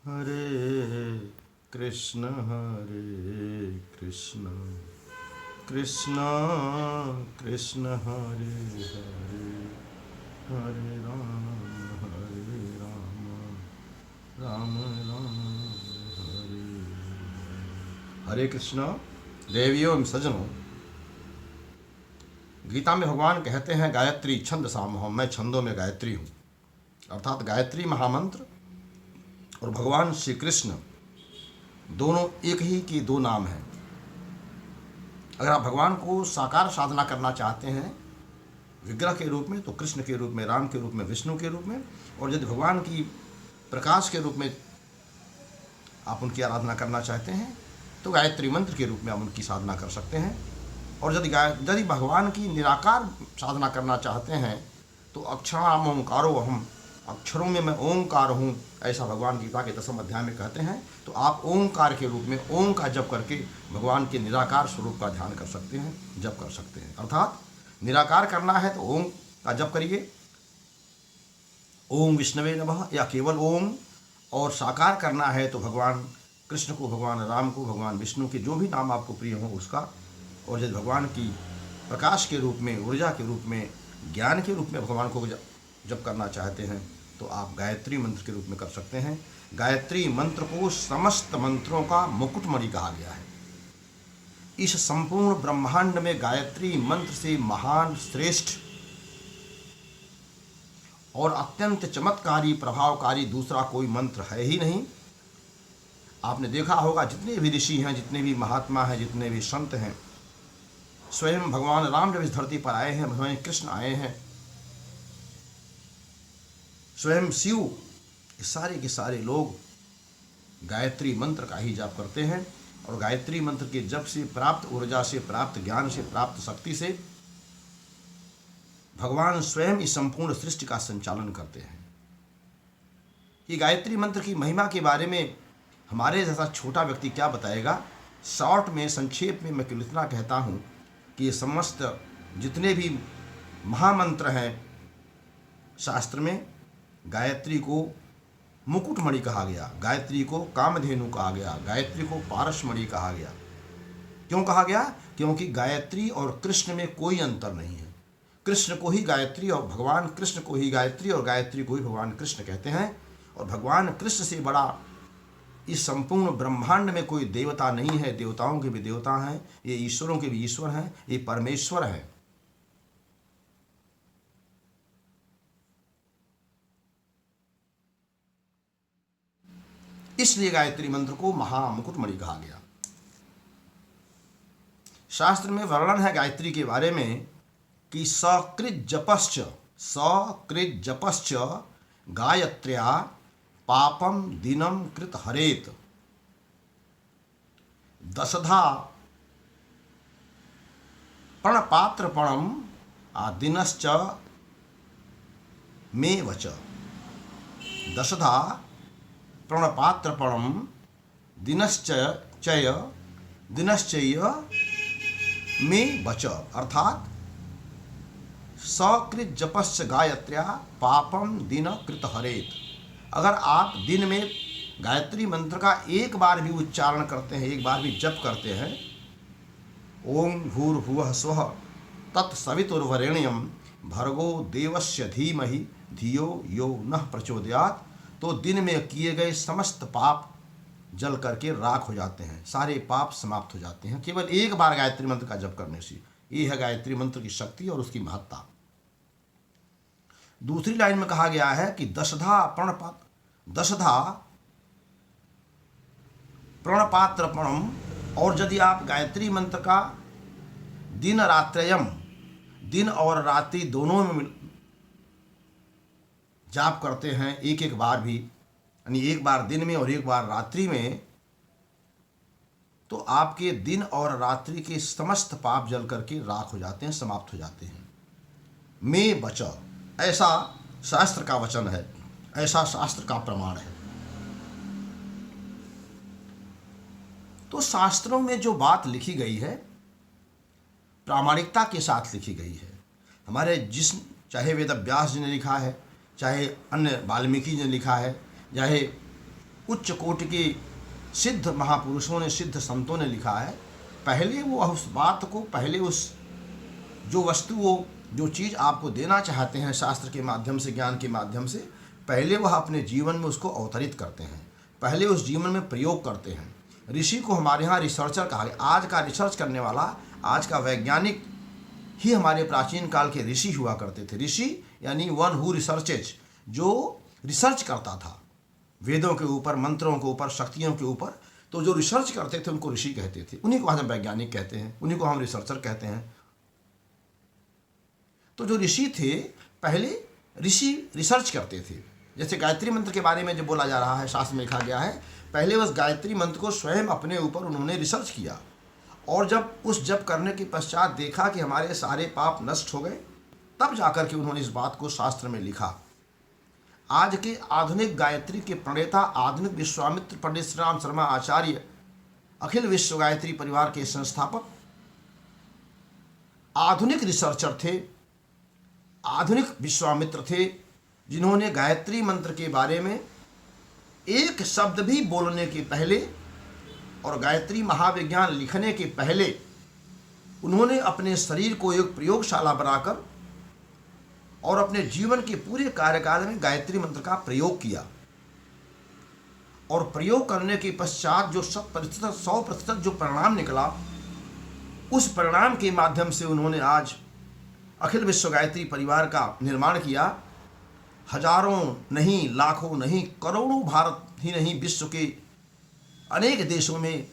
हरे कृष्ण कृष्ण कृष्ण कृष्ण हरे हरे हरे राम राम राम हरे हरे कृष्ण। देवियों एवं सज्जनों, गीता में भगवान कहते हैं गायत्री छंद सामहम, मैं छंदों में गायत्री हूँ। अर्थात गायत्री महामंत्र और भगवान श्री कृष्ण दोनों एक ही के दो नाम हैं। अगर आप भगवान को साकार साधना करना चाहते हैं विग्रह के रूप में, तो कृष्ण के रूप में, राम के रूप में, विष्णु के रूप में, और यदि भगवान की प्रकाश के रूप में आप उनकी आराधना करना चाहते हैं तो गायत्री मंत्र के रूप में आप उनकी साधना कर सकते हैं। और यदि भगवान की निराकार साधना करना चाहते हैं तो अक्षराम ओंकारो अहम, अक्षरों में मैं ओंकार हूँ, ऐसा भगवान गीता के 10वें अध्याय में कहते हैं। तो आप ओंकार के रूप में ओम का जप करके भगवान के निराकार स्वरूप का ध्यान कर सकते हैं, जप कर सकते हैं। अर्थात निराकार करना है तो ओम का जप करिए, ओम विष्णवे नमः, या केवल ओम। और साकार करना है तो भगवान कृष्ण को, भगवान राम को, भगवान विष्णु के जो भी नाम आपको प्रिय हो उसका। और यदि भगवान की प्रकाश के रूप में, ऊर्जा के रूप में, ज्ञान के रूप में भगवान को जप करना चाहते हैं तो आप गायत्री मंत्र के रूप में कर सकते हैं। गायत्री मंत्र को समस्त मंत्रों का मुकुटमणि कहा गया है। इस संपूर्ण ब्रह्मांड में गायत्री मंत्र से महान, श्रेष्ठ और अत्यंत चमत्कारी, प्रभावकारी दूसरा कोई मंत्र है ही नहीं। आपने देखा होगा जितने भी ऋषि हैं, जितने भी महात्मा हैं, जितने भी संत हैं, स्वयं भगवान राम जब इस धरती पर आए हैं, भगवान कृष्ण आए हैं, स्वयं शिव, सारे के सारे लोग गायत्री मंत्र का ही जाप करते हैं। और गायत्री मंत्र के जप से प्राप्त ऊर्जा से, प्राप्त ज्ञान से, प्राप्त शक्ति से भगवान स्वयं इस संपूर्ण सृष्टि का संचालन करते हैं। ये गायत्री मंत्र की महिमा के बारे में हमारे जैसा छोटा व्यक्ति क्या बताएगा। शॉर्ट में, संक्षेप में मैं केवल इतना कहता हूँ कि ये समस्त जितने भी महामंत्र हैं शास्त्र में, गायत्री को मुकुटमणि कहा गया, गायत्री को कामधेनु कहा गया, गायत्री को पारसमणि कहा गया। क्यों कहा गया? क्योंकि गायत्री और कृष्ण में कोई अंतर नहीं है। कृष्ण को ही गायत्री और भगवान कृष्ण को ही गायत्री और गायत्री को ही भगवान कृष्ण कहते हैं। और भगवान कृष्ण से बड़ा इस संपूर्ण ब्रह्मांड में कोई देवता नहीं है। देवताओं के भी देवता हैं, ये ईश्वरों के भी ईश्वर हैं, ये परमेश्वर हैं। इसलिए गायत्री मंत्र को महामुकुटमणि कहा गया। शास्त्र में वर्णन है गायत्री के बारे में कि सकृत जपश्च गायत्र्या पापम दिनम कृत हरेत, दशधा प्रणपात्रपणम दिनश्च मे वच, दशधा प्रणपात्रपणम दिनश्चय मे वच। अर्थात सकृत जपस्य गायत्र्या पापम दिन कृत हरेत। अगर आप दिन में गायत्री मंत्र का एक बार भी उच्चारण करते हैं, एक बार भी जप करते हैं, ओम भूर्भुवः स्वः तत्सवितुर्वरेण्यं भर्गो देवस्य धीमहि धियो यो नः प्रचोदयात्, तो दिन में किए गए समस्त पाप जल करके राख हो जाते हैं, सारे पाप समाप्त हो जाते हैं केवल एक बार गायत्री मंत्र का जप करने से। ये है गायत्री मंत्र की शक्ति और उसकी महत्ता। दूसरी लाइन में कहा गया है कि दशधा प्रणपात्रपणम, और यदि आप गायत्री मंत्र का दिन रात्रयम, दिन और रात्रि दोनों में जाप करते हैं, एक एक बार भी, यानी एक बार दिन में और एक बार रात्रि में, तो आपके दिन और रात्रि के समस्त पाप जल करके राख हो जाते हैं, समाप्त हो जाते हैं। में बच, ऐसा शास्त्र का वचन है, ऐसा शास्त्र का प्रमाण है। तो शास्त्रों में जो बात लिखी गई है प्रामाणिकता के साथ लिखी गई है। हमारे चाहे वेद व्यास जी ने लिखा है, चाहे अन्य वाल्मीकि जी ने लिखा है, चाहे उच्च कोटि के सिद्ध महापुरुषों ने, सिद्ध संतों ने लिखा है, पहले वो उस बात को, पहले उस जो वस्तु, वो जो चीज़ आपको देना चाहते हैं शास्त्र के माध्यम से, ज्ञान के माध्यम से, पहले वह अपने जीवन में उसको अवतरित करते हैं, पहले उस जीवन में प्रयोग करते हैं। ऋषि को हमारे यहाँ रिसर्चर कहा गया। आज का रिसर्च करने वाला, आज का वैज्ञानिक ही हमारे प्राचीन काल के ऋषि हुआ करते थे। ऋषि यानी वन हु रिसर्चेज, जो रिसर्च करता था वेदों के ऊपर, मंत्रों के ऊपर, शक्तियों के ऊपर। तो जो रिसर्च करते थे उनको ऋषि कहते थे। उन्हीं को हम वैज्ञानिक कहते हैं, उन्हीं को हम रिसर्चर कहते हैं। तो जो ऋषि थे, पहले ऋषि रिसर्च करते थे। जैसे गायत्री मंत्र के बारे में जो बोला जा रहा है, शास्त्र में लिखा गया है, पहले उस गायत्री मंत्र को स्वयं अपने ऊपर उन्होंने रिसर्च किया, और जब उस जप करने के पश्चात देखा कि हमारे सारे पाप नष्ट हो गए, तब जाकर के उन्होंने इस बात को शास्त्र में लिखा। आज के आधुनिक गायत्री के प्रणेता, आधुनिक विश्वामित्र पंडित श्री राम शर्मा आचार्य, अखिल विश्व गायत्री परिवार के संस्थापक, आधुनिक रिसर्चर थे, आधुनिक विश्वामित्र थे, जिन्होंने गायत्री मंत्र के बारे में एक शब्द भी बोलने के पहले और गायत्री महाविज्ञान लिखने के पहले उन्होंने अपने शरीर को एक प्रयोगशाला बनाकर और अपने जीवन के पूरे कार्यकाल में गायत्री मंत्र का प्रयोग किया। और प्रयोग करने के पश्चात जो 100% जो परिणाम निकला, उस परिणाम के माध्यम से उन्होंने आज अखिल विश्व गायत्री परिवार का निर्माण किया। हजारों नहीं, लाखों नहीं, करोड़ों, भारत ही नहीं विश्व के अनेक देशों में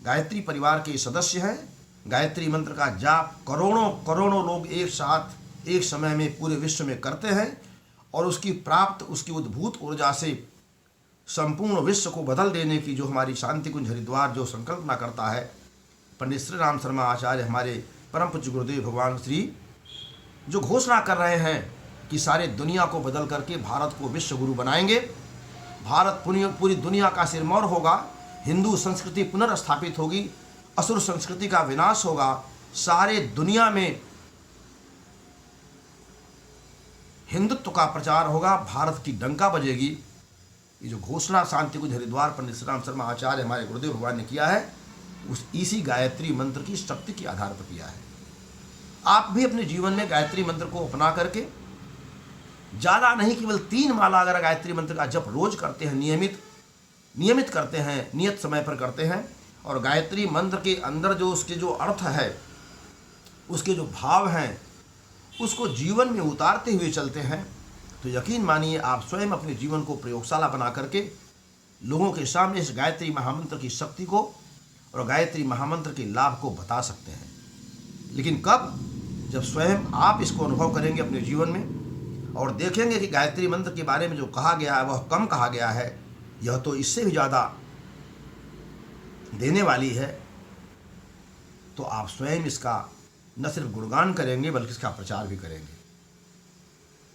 गायत्री परिवार के सदस्य हैं। गायत्री मंत्र का जाप करोड़ों करोड़ों लोग एक साथ एक समय में पूरे विश्व में करते हैं, और उसकी प्राप्त, उसकी उद्भूत ऊर्जा से संपूर्ण विश्व को बदल देने की जो हमारी शांति कुंज हरिद्वार जो संकल्पना करता है, पंडित श्री राम शर्मा आचार्य हमारे परम पूज्य गुरुदेव भगवान श्री जो घोषणा कर रहे हैं कि सारे दुनिया को बदल करके भारत को विश्व गुरु बनाएंगे, भारत पूरी दुनिया का सिरमौर होगा, हिंदू संस्कृति पुनर्स्थापित होगी, असुर संस्कृति का विनाश होगा, सारे दुनिया में हिंदुत्व का प्रचार होगा, भारत की डंका बजेगी। ये जो घोषणा शांति कुंज हरिद्वार पंडित श्री राम शर्मा आचार्य हमारे गुरुदेव भगवान ने किया है, उस इसी गायत्री मंत्र की शक्ति के आधार पर किया है। आप भी अपने जीवन में गायत्री मंत्र को अपना करके, ज़्यादा नहीं, केवल 3 माला अगर गायत्री मंत्र का जप रोज करते हैं, नियमित करते हैं, नियत समय पर करते हैं, और गायत्री मंत्र के अंदर जो उसके जो अर्थ है, उसके जो भाव हैं, उसको जीवन में उतारते हुए चलते हैं, तो यकीन मानिए आप स्वयं अपने जीवन को प्रयोगशाला बना करके लोगों के सामने इस गायत्री महामंत्र की शक्ति को और गायत्री महामंत्र के लाभ को बता सकते हैं। लेकिन कब? जब स्वयं आप इसको अनुभव करेंगे अपने जीवन में और देखेंगे कि गायत्री मंत्र के बारे में जो कहा गया है वह कम कहा गया है, यह तो इससे भी ज़्यादा देने वाली है, तो आप स्वयं इसका न सिर्फ गुणगान करेंगे बल्कि इसका प्रचार भी करेंगे।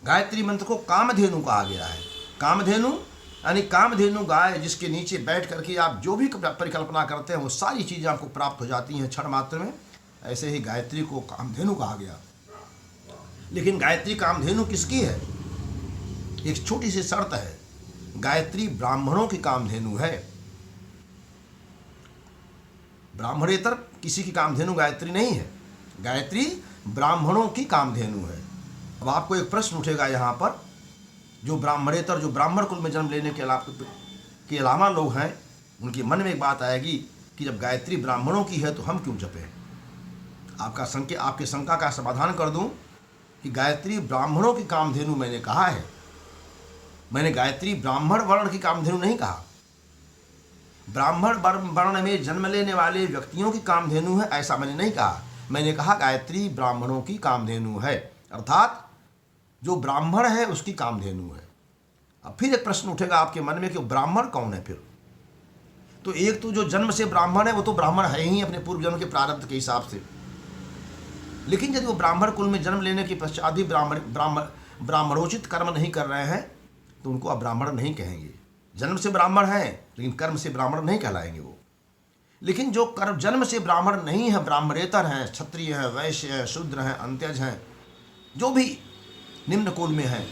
गायत्री मंत्र को कामधेनु कहा गया है। कामधेनु यानी कामधेनु गाय, जिसके नीचे बैठ करके आप जो भी परिकल्पना करते हैं वो सारी चीज़ें आपको प्राप्त हो जाती हैं क्षण मात्र में। ऐसे ही गायत्री को कामधेनु कहा गया। लेकिन गायत्री कामधेनु किसकी है? एक छोटी सी शर्त है, गायत्री ब्राह्मणों की कामधेनु है। ब्राह्मणेतर किसी की कामधेनु गायत्री नहीं है, गायत्री ब्राह्मणों की कामधेनु है। अब आपको एक प्रश्न उठेगा यहाँ पर, जो ब्राह्मणेतर, जो ब्राह्मण कुल में जन्म लेने के अलावा लोग हैं, उनके मन में एक बात आएगी कि जब गायत्री ब्राह्मणों की है तो हम क्यों जपें? आपके शंका का समाधान कर दूं कि गायत्री ब्राह्मणों की कामधेनु मैंने कहा है, मैंने गायत्री ब्राह्मण वर्ण की कामधेनु नहीं कहा। ब्राह्मण वर्ण में जन्म लेने वाले व्यक्तियों की कामधेनु है ऐसा मैंने नहीं कहा। मैंने कहा गायत्री ब्राह्मणों की कामधेनु है, अर्थात जो ब्राह्मण है उसकी कामधेनु है। अब फिर एक प्रश्न उठेगा आपके मन में कि ब्राह्मण कौन है? फिर तो एक तो जो जन्म से ब्राह्मण है वो तो ब्राह्मण है ही अपने पूर्व जन्म के प्रारब्ध के हिसाब से, लेकिन यदि वो ब्राह्मण कुल में जन्म लेने के पश्चात भी ब्राह्मणोचित कर्म नहीं कर रहे हैं तो उनको अब ब्राह्मण नहीं कहेंगे। जन्म से ब्राह्मण हैं लेकिन कर्म से ब्राह्मण नहीं कहलाएंगे वो। लेकिन जो कर्म जन्म से ब्राह्मण नहीं है, ब्राह्मणेतर हैं, क्षत्रिय हैं, वैश्य हैं, शूद्र हैं, अंत्यज हैं, जो भी निम्न कुल में हैं,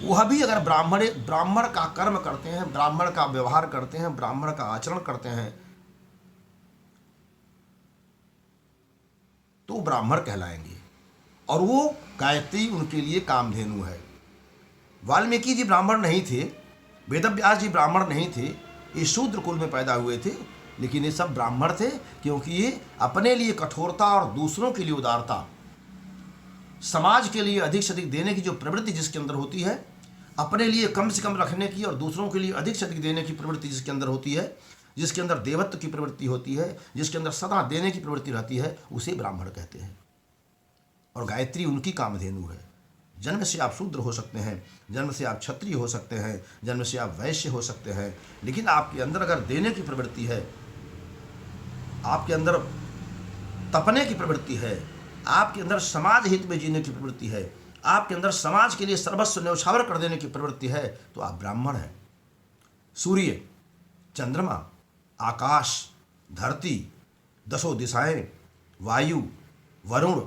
वह भी अगर ब्राह्मण का कर्म करते हैं, ब्राह्मण का व्यवहार करते हैं, ब्राह्मण का आचरण करते हैं, तो ब्राह्मण कहलाएंगे। और वो गायत्री उनके लिए कामधेनु है। वाल्मीकि जी ब्राह्मण नहीं थे, वेदव्यास जी ब्राह्मण नहीं थे, ये शूद्र कुल में पैदा हुए थे, लेकिन ये सब ब्राह्मण थे क्योंकि ये अपने लिए कठोरता और दूसरों के लिए उदारता, समाज के लिए अधिक से अधिक देने की जो प्रवृत्ति जिसके अंदर होती है, अपने लिए कम से कम रखने की और दूसरों के लिए अधिक से अधिक देने की प्रवृत्ति जिसके अंदर होती है, जिसके अंदर देवत्व की प्रवृत्ति होती है, जिसके अंदर सदा देने की प्रवृत्ति रहती है, उसे ब्राह्मण कहते हैं। और गायत्री उनकी कामधेनु है। जन्म से आप शूद्र हो सकते हैं, जन्म से आप क्षत्रिय हो सकते हैं, जन्म से आप वैश्य हो सकते हैं, लेकिन आपके अंदर अगर देने की प्रवृत्ति है, आपके अंदर तपने की प्रवृत्ति है, आपके अंदर समाज हित में जीने की प्रवृत्ति है, आपके अंदर समाज के लिए सर्वस्व न्यौछावर कर देने की प्रवृत्ति है, तो आप ब्राह्मण हैं। सूर्य, चंद्रमा, आकाश, धरती, दसों दिशाएं, वायु, वरुण,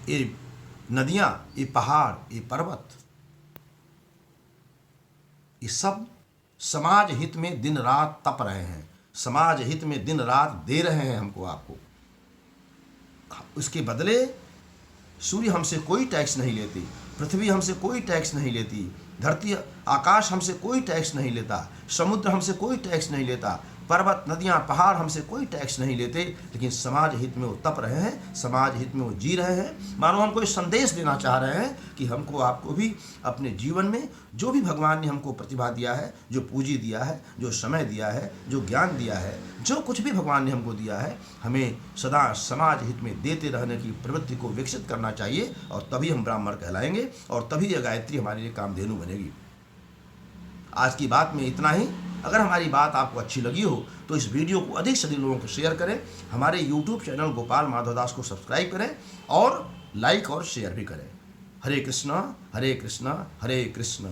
ये नदियां, ये पहाड़, ये पर्वत, ये सब समाज हित में दिन रात तप रहे हैं, समाज हित में दिन रात दे रहे हैं हमको आपको। उसके बदले सूर्य हमसे कोई टैक्स नहीं लेती, पृथ्वी हमसे कोई टैक्स नहीं लेती, धरती आकाश हमसे कोई टैक्स नहीं लेता, समुद्र हमसे कोई टैक्स नहीं लेता, पर्वत नदियाँ पहाड़ हमसे कोई टैक्स नहीं लेते, लेकिन समाज हित में वो तप रहे हैं, समाज हित में वो जी रहे हैं। मानो हमको एक संदेश देना चाह रहे हैं कि हमको आपको भी अपने जीवन में जो भी भगवान ने हमको प्रतिभा दिया है, जो पूंजी दिया है, जो समय दिया है, जो ज्ञान दिया है, जो कुछ भी भगवान ने हमको दिया है, हमें सदा समाज हित में देते रहने की प्रवृत्ति को विकसित करना चाहिए, और तभी हम ब्राह्मण कहलाएंगे, और तभी यह गायत्री हमारे लिए कामधेनु बनेगी। आज की बात में इतना ही। अगर हमारी बात आपको अच्छी लगी हो तो इस वीडियो को अधिक से अधिक लोगों को शेयर करें, हमारे YouTube चैनल गोपाल माधव दास को सब्सक्राइब करें और लाइक और शेयर भी करें। हरे कृष्णा हरे कृष्णा हरे कृष्णा।